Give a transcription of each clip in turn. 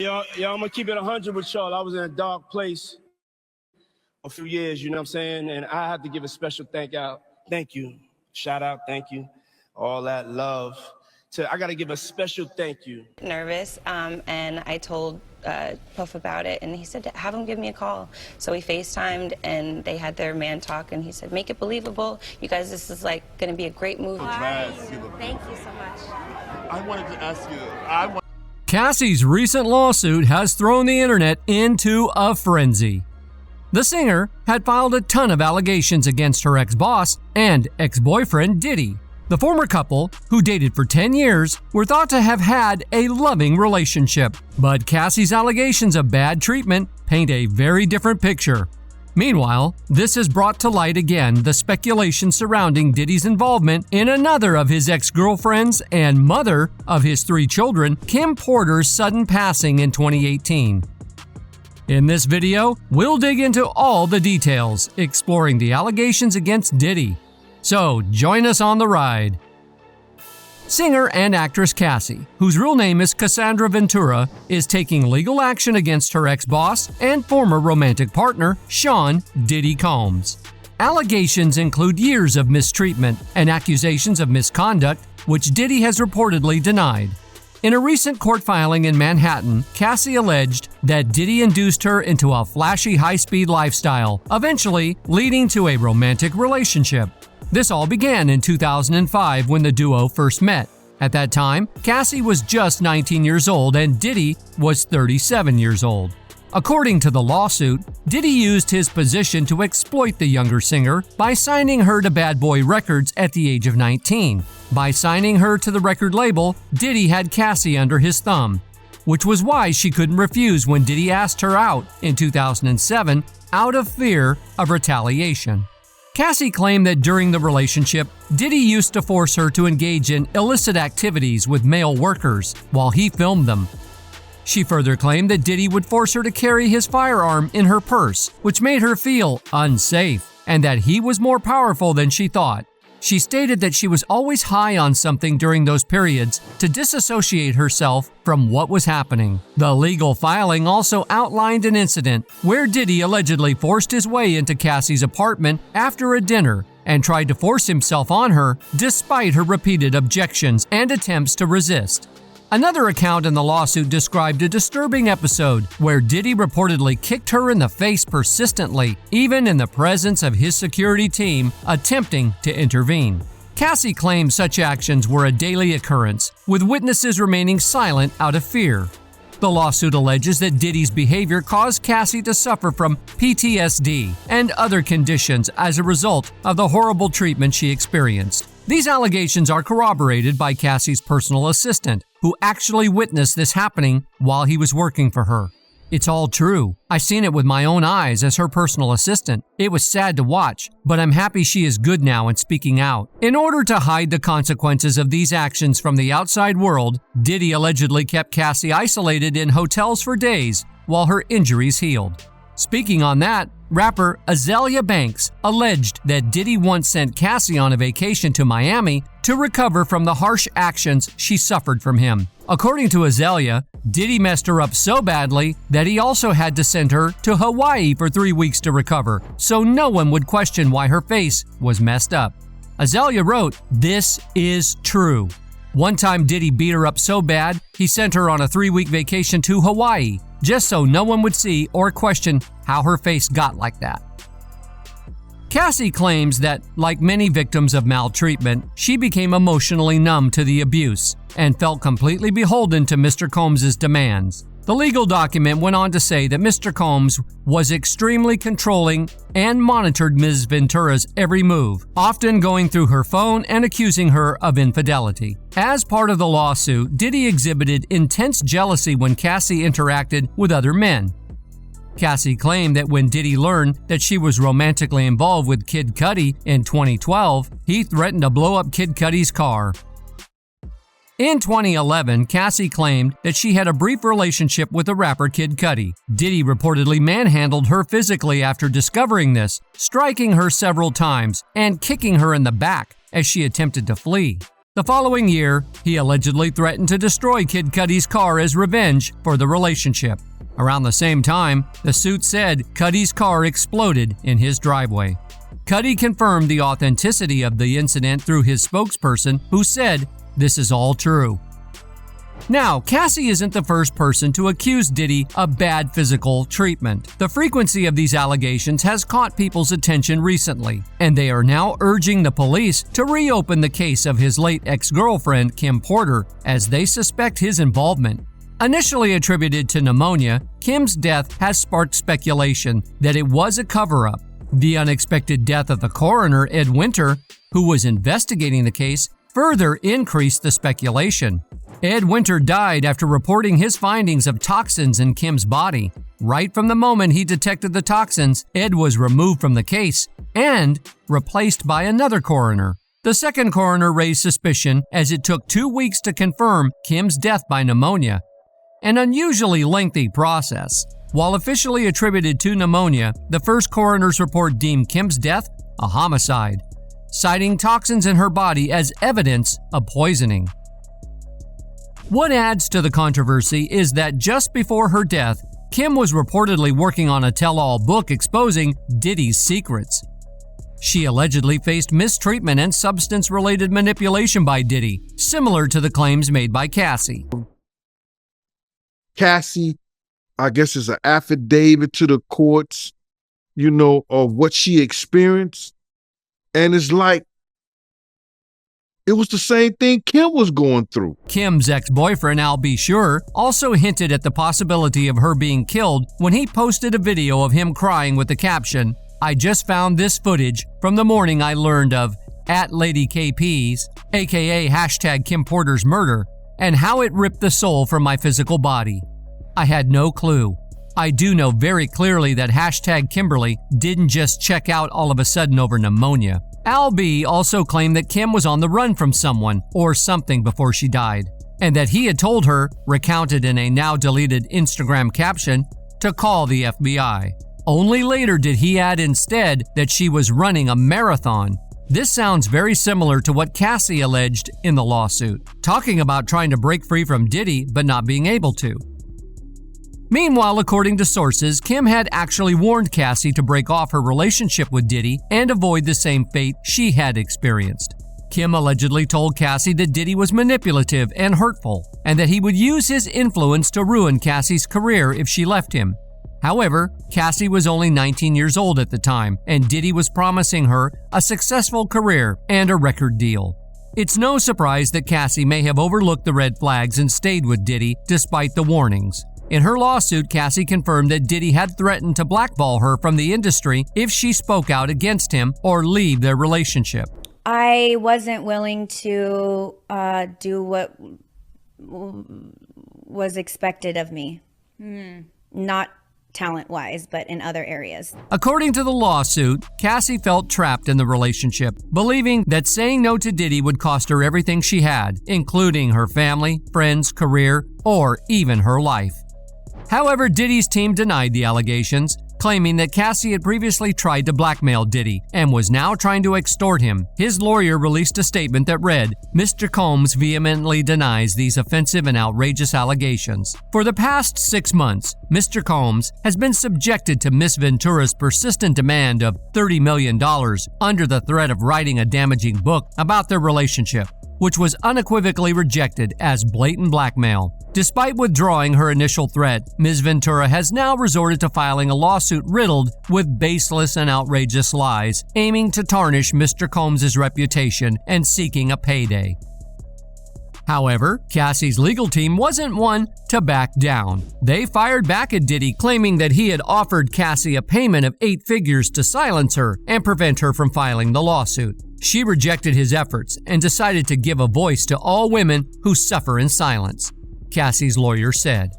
Yo, I'm gonna keep it 100 with y'all. I was in a dark place a few years, you know what I'm saying? And I have to give a special thank you, shout out, thank you, all that love. I gotta give a special thank you. Nervous, and I told Puff about it, and he said, have him give me a call. So we FaceTimed, and they had their man talk, and he said, make it believable. You guys, this is like gonna be a great movie. Thank you so much. I wanted to ask you, Cassie's recent lawsuit has thrown the internet into a frenzy. The singer had filed a ton of allegations against her ex-boss and ex-boyfriend Diddy. The former couple, who dated for 10 years, were thought to have had a loving relationship. But Cassie's allegations of bad treatment paint a very different picture. Meanwhile, this has brought to light again the speculation surrounding Diddy's involvement in another of his ex-girlfriends and mother of his 3 children, Kim Porter's sudden passing in 2018. In this video, we'll dig into all the details, exploring the allegations against Diddy. So, join us on the ride. Singer and actress Cassie, whose real name is Casandra Ventura, is taking legal action against her ex-boss and former romantic partner, Sean Diddy Combs. Allegations include years of mistreatment and accusations of misconduct, which Diddy has reportedly denied. In a recent court filing in Manhattan, Cassie alleged that Diddy induced her into a flashy high-speed lifestyle, eventually leading to a romantic relationship. This all began in 2005 when the duo first met. At that time, Cassie was just 19 years old and Diddy was 37 years old. According to the lawsuit, Diddy used his position to exploit the younger singer by signing her to Bad Boy Records at the age of 19. By signing her to the record label, Diddy had Cassie under his thumb, which was why she couldn't refuse when Diddy asked her out in 2007 out of fear of retaliation. Cassie claimed that during the relationship, Diddy used to force her to engage in illicit activities with male workers while he filmed them. She further claimed that Diddy would force her to carry his firearm in her purse, which made her feel unsafe, and that he was more powerful than she thought. She stated that she was always high on something during those periods to disassociate herself from what was happening. The legal filing also outlined an incident where Diddy allegedly forced his way into Cassie's apartment after a dinner and tried to force himself on her despite her repeated objections and attempts to resist. Another account in the lawsuit described a disturbing episode where Diddy reportedly kicked her in the face persistently, even in the presence of his security team attempting to intervene. Cassie claims such actions were a daily occurrence, with witnesses remaining silent out of fear. The lawsuit alleges that Diddy's behavior caused Cassie to suffer from PTSD and other conditions as a result of the horrible treatment she experienced. These allegations are corroborated by Cassie's personal assistant, who actually witnessed this happening while he was working for her. It's all true. I've seen it with my own eyes as her personal assistant. It was sad to watch, but I'm happy she is good now and speaking out. In order to hide the consequences of these actions from the outside world, Diddy allegedly kept Cassie isolated in hotels for days while her injuries healed. Speaking on that, rapper Azealia Banks alleged that Diddy once sent Cassie on a vacation to Miami to recover from the harsh actions she suffered from him. According to Azealia, Diddy messed her up so badly that he also had to send her to Hawaii for 3 weeks to recover, so no one would question why her face was messed up. Azealia wrote, "This is true. One time Diddy beat her up so bad, he sent her on a 3-week vacation to Hawaii, just so no one would see or question how her face got like that." Cassie claims that, like many victims of maltreatment, she became emotionally numb to the abuse and felt completely beholden to Mr. Combs' demands. The legal document went on to say that Mr. Combs was extremely controlling and monitored Ms. Ventura's every move, often going through her phone and accusing her of infidelity. As part of the lawsuit, Diddy exhibited intense jealousy when Cassie interacted with other men. Cassie claimed that when Diddy learned that she was romantically involved with Kid Cudi in 2012, he threatened to blow up Kid Cudi's car. In 2011, Cassie claimed that she had a brief relationship with the rapper Kid Cudi. Diddy reportedly manhandled her physically after discovering this, striking her several times and kicking her in the back as she attempted to flee. The following year, he allegedly threatened to destroy Kid Cudi's car as revenge for the relationship. Around the same time, the suit said Cudi's car exploded in his driveway. Cudi confirmed the authenticity of the incident through his spokesperson, who said, "This is all true." Now, Cassie isn't the first person to accuse Diddy of bad physical treatment. The frequency of these allegations has caught people's attention recently, and they are now urging the police to reopen the case of his late ex-girlfriend, Kim Porter, as they suspect his involvement. Initially attributed to pneumonia, Kim's death has sparked speculation that it was a cover-up. The unexpected death of the coroner, Ed Winter, who was investigating the case, further increased the speculation. Ed Winter died after reporting his findings of toxins in Kim's body. Right from the moment he detected the toxins, Ed was removed from the case and replaced by another coroner. The second coroner raised suspicion as it took 2 weeks to confirm Kim's death by pneumonia, an unusually lengthy process. While officially attributed to pneumonia, the first coroner's report deemed Kim's death a homicide, citing toxins in her body as evidence of poisoning. What adds to the controversy is that just before her death, Kim was reportedly working on a tell-all book exposing Diddy's secrets. She allegedly faced mistreatment and substance-related manipulation by Diddy, similar to the claims made by Cassie. Cassie, I guess, is an affidavit to the courts, of what she experienced. And it's like, it was the same thing Kim was going through. Kim's ex-boyfriend, Al B. Sure, also hinted at the possibility of her being killed when he posted a video of him crying with the caption, "I just found this footage from the morning I learned of @LadyKP's, aka #Kim Porter's murder, and how it ripped the soul from my physical body. I had no clue. I do know very clearly that #Kimberly didn't just check out all of a sudden over pneumonia." Al B. also claimed that Kim was on the run from someone or something before she died, and that he had told her, recounted in a now-deleted Instagram caption, to call the FBI. Only later did he add instead that she was running a marathon. This sounds very similar to what Cassie alleged in the lawsuit, talking about trying to break free from Diddy but not being able to. Meanwhile, according to sources, Kim had actually warned Cassie to break off her relationship with Diddy and avoid the same fate she had experienced. Kim allegedly told Cassie that Diddy was manipulative and hurtful, and that he would use his influence to ruin Cassie's career if she left him. However, Cassie was only 19 years old at the time, and Diddy was promising her a successful career and a record deal. It's no surprise that Cassie may have overlooked the red flags and stayed with Diddy despite the warnings. In her lawsuit, Cassie confirmed that Diddy had threatened to blackball her from the industry if she spoke out against him or leave their relationship. I wasn't willing to do what was expected of me. Not talent-wise, but in other areas. According to the lawsuit, Cassie felt trapped in the relationship, believing that saying no to Diddy would cost her everything she had, including her family, friends, career, or even her life. However, Diddy's team denied the allegations, claiming that Cassie had previously tried to blackmail Diddy and was now trying to extort him. His lawyer released a statement that read, "Mr. Combs vehemently denies these offensive and outrageous allegations. For the past 6 months, Mr. Combs has been subjected to Miss Ventura's persistent demand of $30 million under the threat of writing a damaging book about their relationship, which was unequivocally rejected as blatant blackmail. Despite withdrawing her initial threat, Ms. Ventura has now resorted to filing a lawsuit riddled with baseless and outrageous lies, aiming to tarnish Mr. Combs' reputation and seeking a payday." However, Cassie's legal team wasn't one to back down. They fired back at Diddy, claiming that he had offered Cassie a payment of 8 figures to silence her and prevent her from filing the lawsuit. She rejected his efforts and decided to give a voice to all women who suffer in silence, Cassie's lawyer said.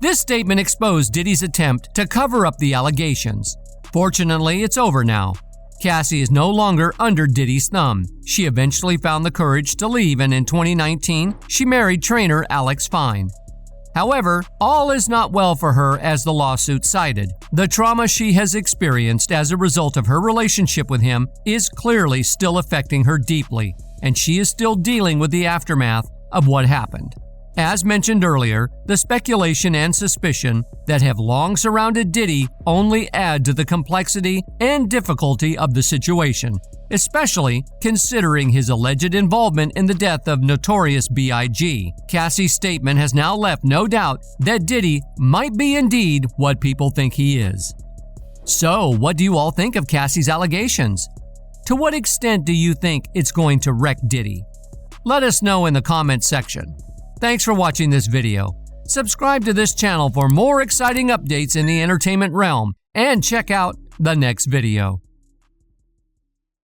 This statement exposed Diddy's attempt to cover up the allegations. Fortunately, it's over now. Cassie is no longer under Diddy's thumb. She eventually found the courage to leave, and in 2019, she married trainer Alex Fine. However, all is not well for her, as the lawsuit cited. The trauma she has experienced as a result of her relationship with him is clearly still affecting her deeply. and she is still dealing with the aftermath of what happened. As mentioned earlier, the speculation and suspicion that have long surrounded Diddy only add to the complexity and difficulty of the situation, especially considering his alleged involvement in the death of Notorious B.I.G. Cassie's statement has now left no doubt that Diddy might be indeed what people think he is. So, what do you all think of Cassie's allegations? To what extent do you think it's going to wreck Diddy? Let us know in the comments section. Thanks for watching this video. Subscribe to this channel for more exciting updates in the entertainment realm and check out the next video.